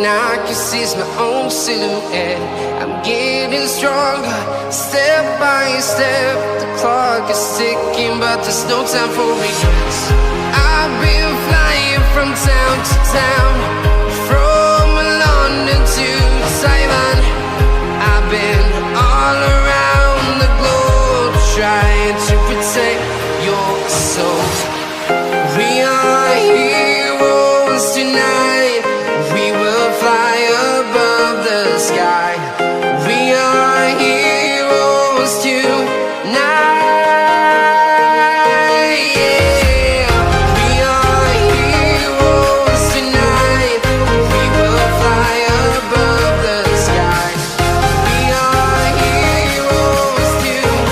I can see my own silhouette. I'm getting stronger, step by step. The clock is ticking, but there's no time for regrets. I've been flying from town to town, from London to Taiwan. I've been all around the globe, trying to protect your soul. We are heroes tonight. We will fly above the sky. We are heroes tonight. Yeah. We are heroes tonight. We will fly above the sky. We are heroes tonight.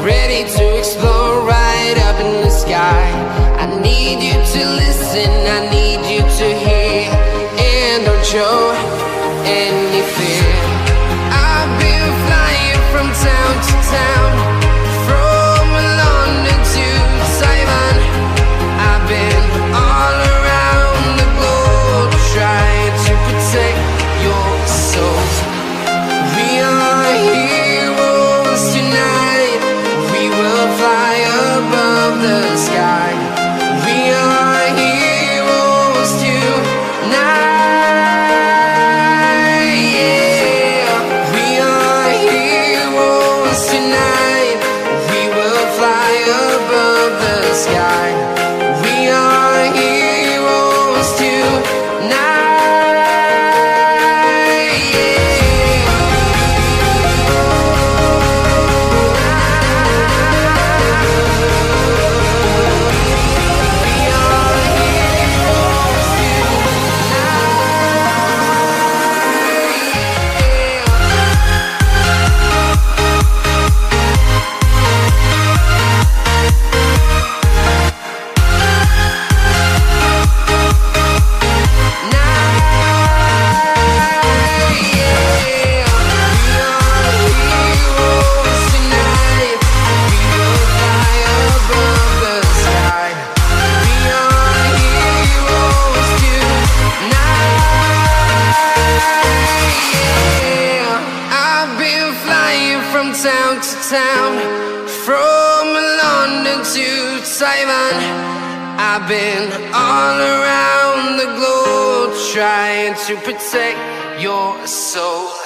Ready to explore right up in the sky. I need you to listen, I need you to hear, and don't show any fear. I've been flying from town to town, from London to Taiwan. I've been all around the globe, trying to protect your soul. We are heroes tonight. We will fly above the sky. We are heroes tonight. Yeah. We are heroes tonight. We will fly above the sky. We are heroes tonight. From town to town, from London to Taiwan. I've been all around the globe, trying to protect your soul.